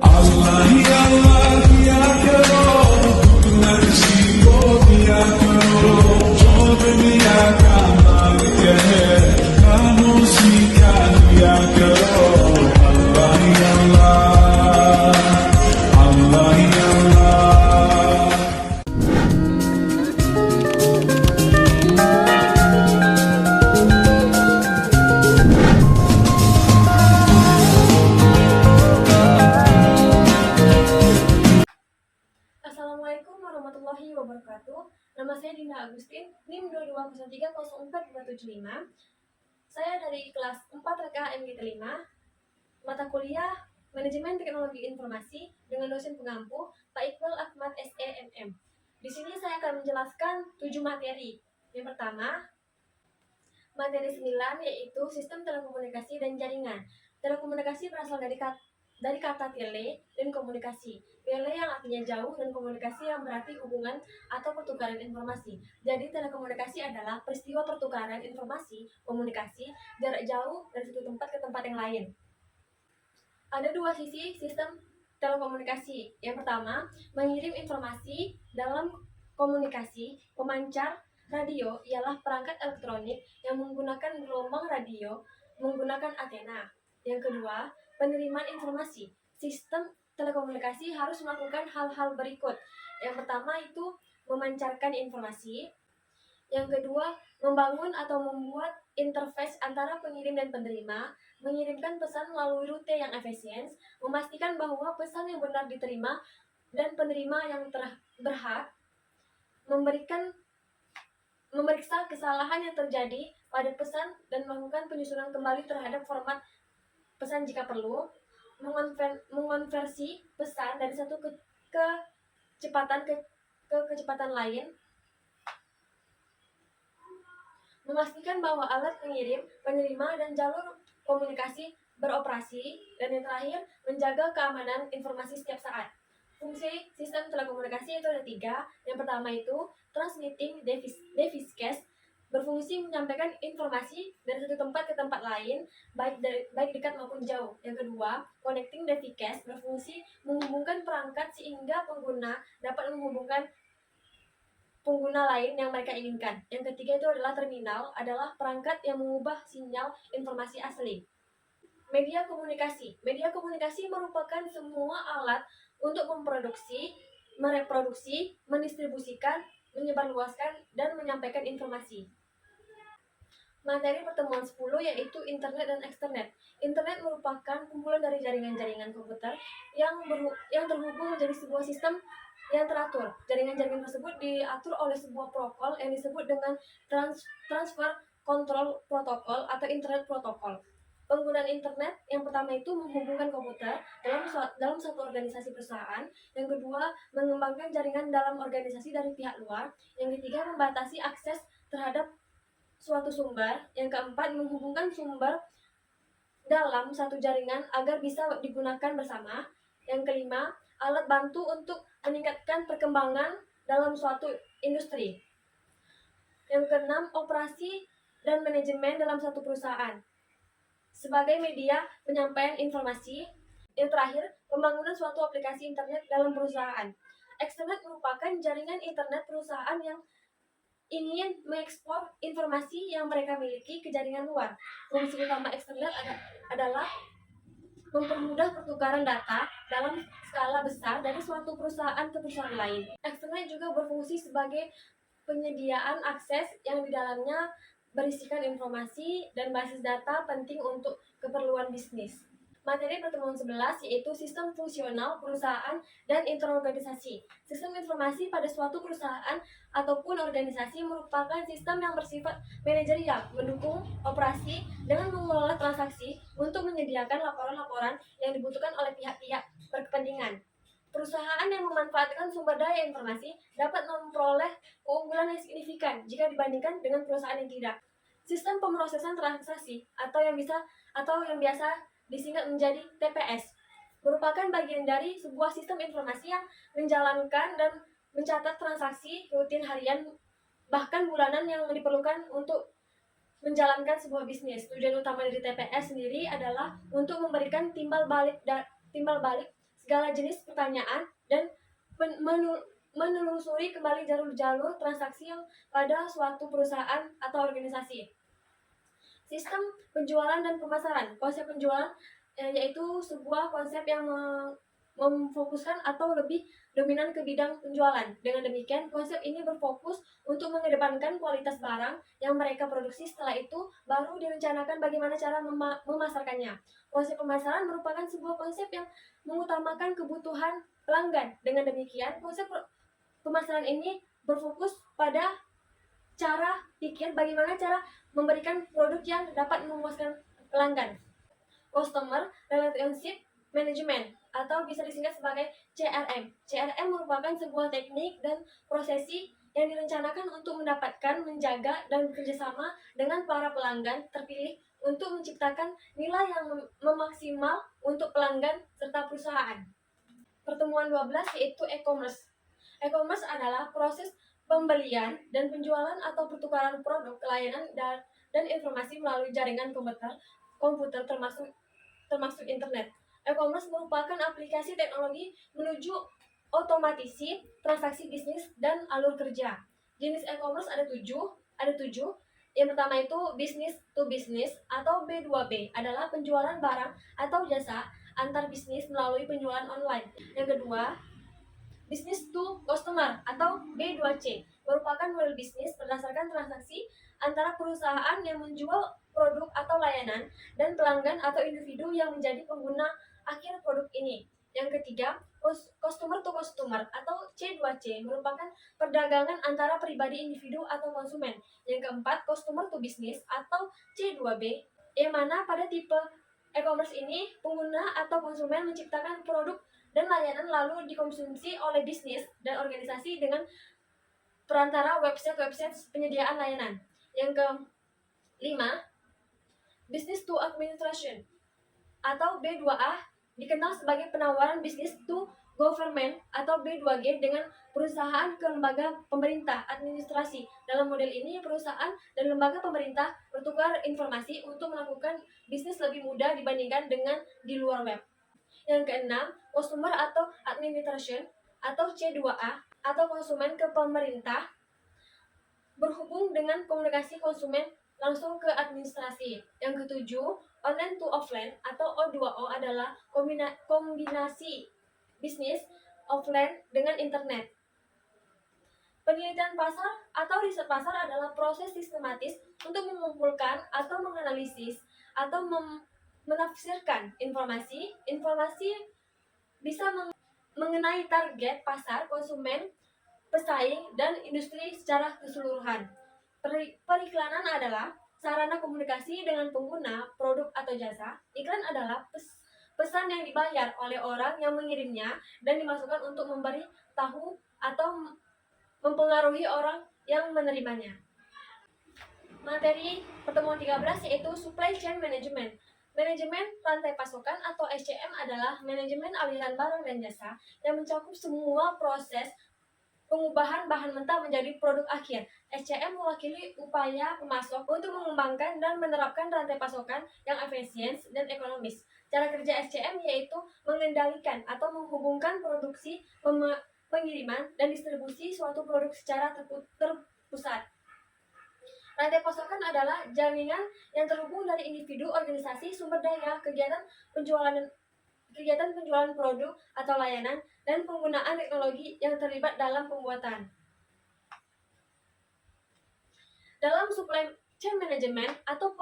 अल्लाह ही अल्लाह किया करो, नर्सी को दिया करो, जो दुनिया का मालिक है, खामोशी का दिया करो। अल्लाह ही अल्लाह, अल्लाह ही अल्लाह। Assalamualaikum warahmatullahi wabarakatuh. Nama saya Dinda Agustin, NIM 22030425. Saya dari kelas 4 RK MGT 5, mata kuliah Manajemen Teknologi Informasi dengan dosen pengampu Pak Iqbal Ahmad SEMM. Di sini saya akan menjelaskan 7 materi. Yang pertama, materi 9 yaitu Sistem Telekomunikasi dan Jaringan. Telekomunikasi berasal dari kata tele dan komunikasi. Tele yang artinya jauh dan komunikasi yang berarti hubungan atau pertukaran informasi. Jadi telekomunikasi adalah peristiwa pertukaran informasi, komunikasi, jarak jauh dari satu tempat ke tempat yang lain. Ada dua sisi sistem telekomunikasi. Yang pertama, mengirim informasi dalam komunikasi. Pemancar radio ialah perangkat elektronik yang menggunakan gelombang radio menggunakan antena. Yang kedua, penerimaan informasi. Sistem telekomunikasi harus melakukan hal-hal berikut. Yang pertama itu memancarkan informasi. Yang kedua, membangun atau membuat interface antara pengirim dan penerima, mengirimkan pesan melalui rute yang efisien, memastikan bahwa pesan yang benar diterima dan penerima yang berhak, memeriksa kesalahan yang terjadi pada pesan dan melakukan penyusunan kembali terhadap format pesan jika perlu, mengonversi pesan dari satu kecepatan ke kecepatan lain, memastikan bahwa alat pengirim, penerima, dan jalur komunikasi beroperasi, dan yang terakhir, menjaga keamanan informasi setiap saat. Fungsi sistem telekomunikasi itu ada 3. Yang pertama itu transmitting device case, berfungsi menyampaikan informasi dari satu tempat ke tempat lain, baik dekat maupun jauh. Yang kedua, connecting device case, berfungsi menghubungkan perangkat sehingga pengguna dapat menghubungkan pengguna lain yang mereka inginkan. Yang ketiga itu adalah terminal, adalah perangkat yang mengubah sinyal informasi asli. Media komunikasi. Media komunikasi merupakan semua alat untuk memproduksi, mereproduksi, mendistribusikan, menyebarluaskan, dan menyampaikan informasi. Materi pertemuan 10 yaitu internet dan eksternet. Internet merupakan kumpulan dari jaringan-jaringan komputer yang terhubung menjadi sebuah sistem yang teratur. Jaringan-jaringan tersebut diatur oleh sebuah protokol yang disebut dengan transfer control protocol atau internet protokol. Penggunaan internet yang pertama itu menghubungkan komputer dalam satu organisasi perusahaan. Yang kedua, mengembangkan jaringan dalam organisasi dari pihak luar. Yang ketiga, membatasi akses terhadap suatu sumber. Yang keempat, menghubungkan sumber dalam satu jaringan agar bisa digunakan bersama. Yang kelima, alat bantu untuk meningkatkan perkembangan dalam suatu industri. Yang keenam, operasi dan manajemen dalam satu perusahaan sebagai media penyampaian informasi. Yang terakhir, pembangunan suatu aplikasi internet dalam perusahaan. Eksternet merupakan jaringan internet perusahaan yang ingin mengekspor informasi yang mereka miliki ke jaringan luar. Fungsi utama eksternet adalah mempermudah pertukaran data dalam skala besar dari suatu perusahaan ke perusahaan lain. Eksternet juga berfungsi sebagai penyediaan akses yang di dalamnya berisikan informasi dan basis data penting untuk keperluan bisnis. Materi pertemuan 11 yaitu sistem fungsional perusahaan dan interorganisasi. Sistem informasi pada suatu perusahaan ataupun organisasi merupakan sistem yang bersifat manajerial, mendukung operasi dengan mengelola transaksi untuk menyediakan laporan-laporan yang dibutuhkan oleh pihak-pihak berkepentingan. Perusahaan yang memanfaatkan sumber daya informasi dapat memperoleh keunggulan yang signifikan jika dibandingkan dengan perusahaan yang tidak. Sistem pemrosesan transaksi atau yang biasa disingkat menjadi TPS merupakan bagian dari sebuah sistem informasi yang menjalankan dan mencatat transaksi rutin harian bahkan bulanan yang diperlukan untuk menjalankan sebuah bisnis. Tujuan utama dari TPS sendiri adalah untuk memberikan timbal balik segala jenis pertanyaan dan menelusuri kembali jalur-jalur transaksi yang pada suatu perusahaan atau organisasi. Sistem penjualan dan pemasaran. Konsep penjualan yaitu sebuah konsep yang memfokuskan atau lebih dominan ke bidang penjualan. Dengan demikian, konsep ini berfokus untuk mengedepankan kualitas barang yang mereka produksi. Setelah itu, baru direncanakan bagaimana cara memasarkannya. Konsep pemasaran merupakan sebuah konsep yang mengutamakan kebutuhan pelanggan. Dengan demikian, konsep pemasaran ini berfokus pada cara pikir bagaimana cara memberikan produk yang dapat memuaskan pelanggan. Customer Relationship Management atau bisa disingkat sebagai CRM. CRM merupakan sebuah teknik dan prosesi yang direncanakan untuk mendapatkan, menjaga, dan bekerjasama dengan para pelanggan terpilih untuk menciptakan nilai yang memaksimal untuk pelanggan serta perusahaan. Pertemuan 12 yaitu e-commerce. E-commerce adalah proses pembelian dan penjualan atau pertukaran produk, layanan, dan informasi melalui jaringan komputer termasuk internet. E-commerce merupakan aplikasi teknologi menuju otomatisasi transaksi bisnis dan alur kerja. Jenis e-commerce ada tujuh. Yang pertama itu business to business atau B2B adalah penjualan barang atau jasa antar bisnis melalui penjualan online. Yang kedua, business to customer atau B2C merupakan model bisnis berdasarkan transaksi antara perusahaan yang menjual produk atau layanan dan pelanggan atau individu yang menjadi pengguna akhir produk ini. Yang ketiga, customer to customer atau C2C merupakan perdagangan antara pribadi, individu, atau konsumen. Yang keempat, customer to business atau C2B, yang mana pada tipe e-commerce ini pengguna atau konsumen menciptakan produk dan layanan lalu dikonsumsi oleh bisnis dan organisasi dengan perantara website penyediaan layanan. Yang kelima, business to administration atau B2A dikenal sebagai penawaran bisnis to government atau B2G dengan perusahaan ke lembaga pemerintah administrasi. Dalam model ini, perusahaan dan lembaga pemerintah bertukar informasi untuk melakukan bisnis lebih mudah dibandingkan dengan di luar web. Yang keenam, consumer atau administration atau C2A atau konsumen ke pemerintah berhubung dengan komunikasi konsumen langsung ke administrasi. Yang ketujuh, online to offline atau O2O adalah kombinasi bisnis offline dengan internet. Penelitian pasar atau riset pasar adalah proses sistematis untuk mengumpulkan atau menganalisis atau menafsirkan informasi bisa mengenai target pasar, konsumen, pesaing, dan industri secara keseluruhan. Periklanan adalah sarana komunikasi dengan pengguna produk atau jasa. Iklan adalah pesan yang dibayar oleh orang yang mengirimnya dan dimasukkan untuk memberi tahu atau mempengaruhi orang yang menerimanya. Materi pertemuan 13 yaitu Supply Chain Management. Manajemen rantai pasokan atau SCM adalah manajemen aliran barang dan jasa yang mencakup semua proses pengubahan bahan mentah menjadi produk akhir. SCM mewakili upaya pemasok untuk mengembangkan dan menerapkan rantai pasokan yang efisien dan ekonomis. Cara kerja SCM yaitu mengendalikan atau menghubungkan produksi, pengiriman, dan distribusi suatu produk secara terpusat. Rantai pasokan adalah jaringan yang terhubung dari individu, organisasi, sumber daya, kegiatan penjualan produk atau layanan, dan penggunaan teknologi yang terlibat dalam pembuatan. Dalam supply chain management atau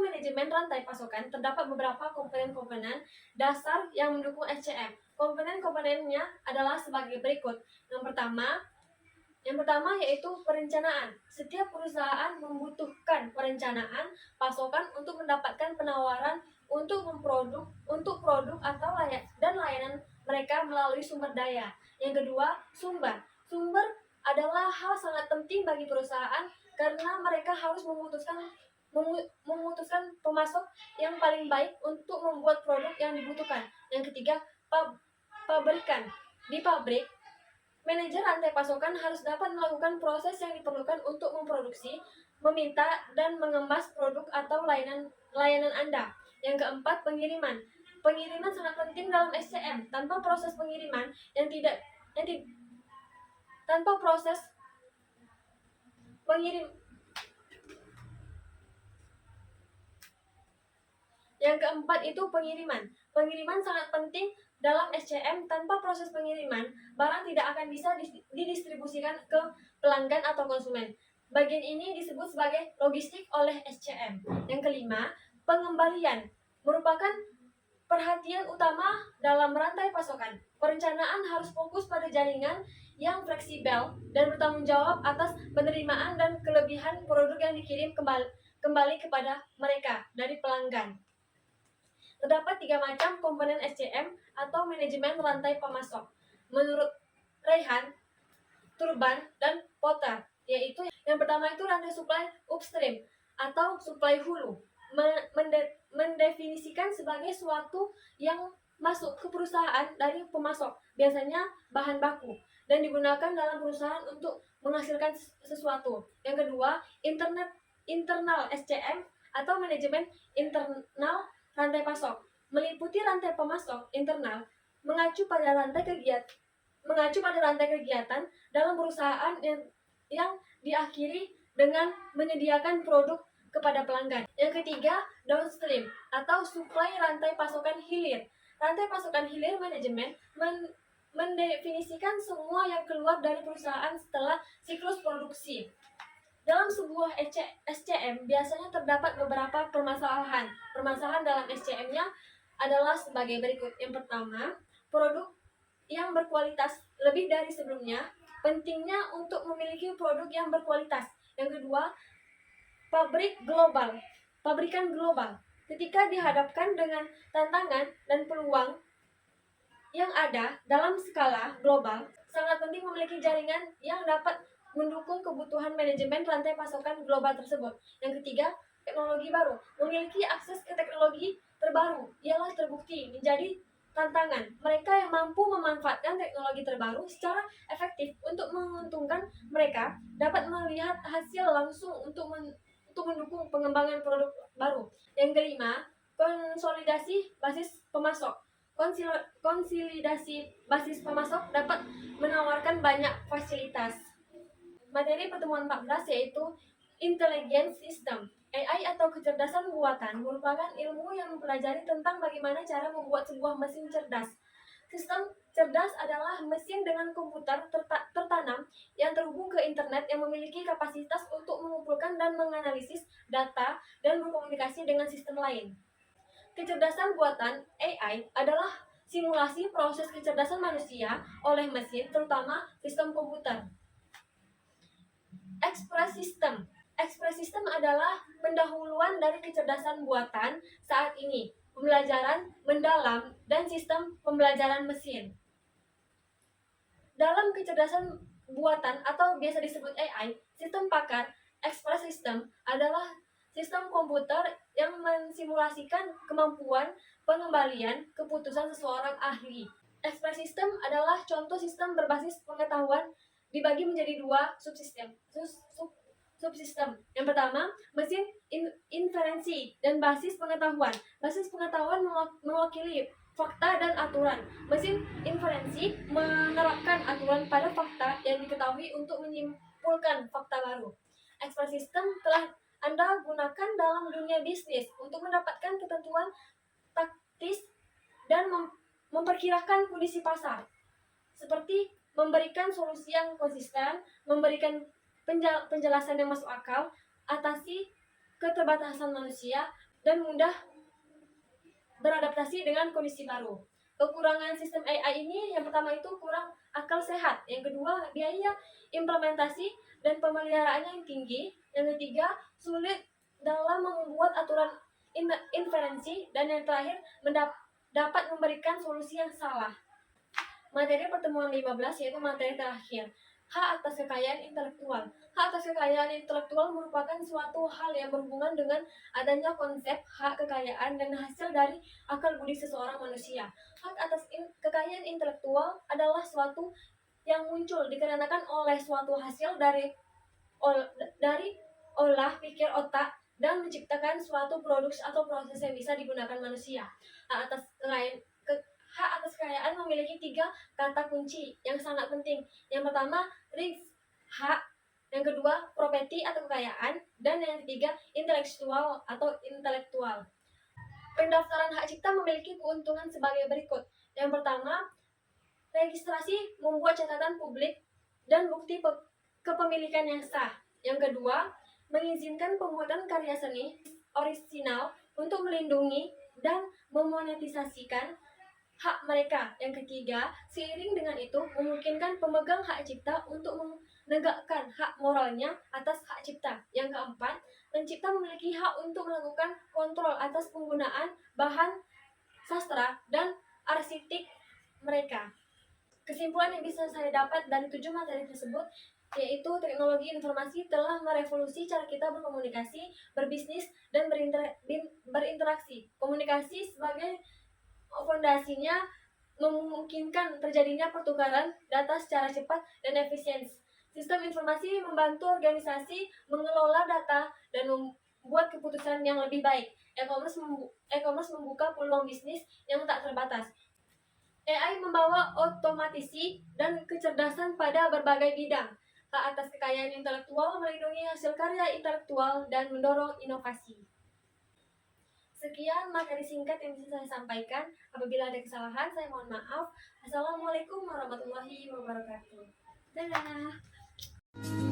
manajemen rantai pasokan terdapat beberapa komponen dasar yang mendukung SCM. Komponen-komponennya adalah sebagai berikut. Yang pertama yaitu perencanaan. Setiap perusahaan membutuhkan perencanaan pasokan untuk mendapatkan penawaran untuk produk atau layanan mereka melalui sumber daya. Yang kedua, sumber. Sumber adalah hal sangat penting bagi perusahaan karena mereka harus memutuskan pemasok yang paling baik untuk membuat produk yang dibutuhkan. Yang ketiga, pabrikan. Di pabrik, manajer rantai pasokan harus dapat melakukan proses yang diperlukan untuk memproduksi, meminta, dan mengemas produk atau layanan Anda. Yang keempat, pengiriman. Pengiriman sangat penting dalam SCM. Tanpa proses pengiriman yang ti- tanpa proses pengirim Yang keempat itu pengiriman. Pengiriman sangat penting dalam SCM. Tanpa proses pengiriman, barang tidak akan bisa didistribusikan ke pelanggan atau konsumen. Bagian ini disebut sebagai logistik oleh SCM. Yang kelima, pengembalian merupakan perhatian utama dalam rantai pasokan. Perencanaan harus fokus pada jaringan yang fleksibel dan bertanggung jawab atas penerimaan dan kelebihan produk yang dikirim kembali kepada mereka dari pelanggan. Terdapat 3 macam komponen SCM atau manajemen rantai pemasok. Menurut Raihan, Turban, dan Potter, yaitu yang pertama itu rantai supply upstream atau supply hulu, mendefinisikan sebagai suatu yang masuk ke perusahaan dari pemasok, biasanya bahan baku, dan digunakan dalam perusahaan untuk menghasilkan sesuatu. Yang kedua, internal SCM atau manajemen internal rantai pasok, meliputi rantai pemasok internal mengacu pada rantai kegiatan dalam perusahaan yang diakhiri dengan menyediakan produk kepada pelanggan. Yang ketiga, downstream atau supply rantai pasokan hilir. Rantai pasokan hilir manajemen mendefinisikan semua yang keluar dari perusahaan setelah siklus produksi. Dalam sebuah SCM biasanya terdapat beberapa permasalahan. Permasalahan dalam SCM-nya adalah sebagai berikut. Yang pertama, produk yang berkualitas lebih dari sebelumnya. Pentingnya untuk memiliki produk yang berkualitas. Yang kedua, pabrikan global. Ketika dihadapkan dengan tantangan dan peluang yang ada dalam skala global, sangat penting memiliki jaringan yang dapat mendukung kebutuhan manajemen rantai pasokan global tersebut. Yang ketiga, teknologi baru. Memiliki akses ke teknologi terbaru ialah terbukti menjadi tantangan. Mereka yang mampu memanfaatkan teknologi terbaru secara efektif untuk menguntungkan mereka dapat melihat hasil langsung untuk mendukung pengembangan produk baru. Yang kelima, konsolidasi basis pemasok. Konsolidasi basis pemasok dapat menawarkan banyak fasilitas. Materi pertemuan 14 yaitu Intelligent System. AI atau kecerdasan buatan merupakan ilmu yang mempelajari tentang bagaimana cara membuat sebuah mesin cerdas. Sistem cerdas adalah mesin dengan komputer tertanam yang terhubung ke internet yang memiliki kapasitas untuk mengumpulkan dan menganalisis data dan berkomunikasi dengan sistem lain. Kecerdasan buatan AI adalah simulasi proses kecerdasan manusia oleh mesin, terutama sistem komputer. Express System. Express System adalah pendahuluan dari kecerdasan buatan saat ini, pembelajaran mendalam, dan sistem pembelajaran mesin. Dalam kecerdasan buatan atau biasa disebut AI, sistem pakar Express System adalah sistem komputer yang mensimulasikan kemampuan pengembalian keputusan seseorang ahli. Express System adalah contoh sistem berbasis pengetahuan dibagi menjadi 2 subsistem. Yang pertama, mesin inferensi dan basis pengetahuan. Basis pengetahuan mewakili fakta dan aturan. Mesin inferensi menerapkan aturan pada fakta yang diketahui untuk menyimpulkan fakta baru. Express System telah Anda gunakan dalam dunia bisnis untuk mendapatkan ketentuan taktis dan memperkirakan kondisi pasar, seperti memberikan solusi yang konsisten, memberikan penjelasan yang masuk akal, atasi keterbatasan manusia, dan mudah beradaptasi dengan kondisi baru. Kekurangan sistem AI ini yang pertama itu kurang akal sehat, yang kedua biaya implementasi dan pemeliharaannya yang tinggi, yang ketiga sulit dalam membuat aturan inferensi, dan yang terakhir dapat memberikan solusi yang salah. Materi pertemuan 15 yaitu materi terakhir, hak atas kekayaan intelektual. Hak atas kekayaan intelektual merupakan suatu hal yang berhubungan dengan adanya konsep hak kekayaan dan hasil dari akal budi seseorang manusia. Hak atas kekayaan intelektual adalah suatu yang muncul dikarenakan oleh suatu hasil dari olah pikir otak dan menciptakan suatu produk atau proses yang bisa digunakan manusia. Hak atas kekayaan memiliki 3 kata kunci yang sangat penting. Yang pertama, rights, hak. Yang kedua, property atau kekayaan. Dan yang ketiga, intelektual atau intelektual. Pendaftaran hak cipta memiliki keuntungan sebagai berikut. Yang pertama, registrasi membuat catatan publik dan bukti kepemilikan yang sah. Yang kedua, mengizinkan pembuatan karya seni orisinal untuk melindungi dan memonetisasikan hak mereka. Yang ketiga, seiring dengan itu memungkinkan pemegang hak cipta untuk menegakkan hak moralnya atas hak cipta. Yang keempat, pencipta memiliki hak untuk melakukan kontrol atas penggunaan bahan sastra dan arsitek mereka. Kesimpulan yang bisa saya dapat dari 7 materi tersebut yaitu teknologi informasi telah merevolusi cara kita berkomunikasi, berbisnis, dan berinteraksi. Komunikasi sebagai fondasinya memungkinkan terjadinya pertukaran data secara cepat dan efisien. Sistem informasi membantu organisasi mengelola data dan membuat keputusan yang lebih baik. E-commerce membuka peluang bisnis yang tak terbatas. AI membawa otomatisasi dan kecerdasan pada berbagai bidang. Hak atas kekayaan intelektual melindungi hasil karya intelektual dan mendorong inovasi. Sekian materi singkat yang bisa saya sampaikan. Apabila ada kesalahan, saya mohon maaf. Assalamualaikum warahmatullahi wabarakatuh. Dadah.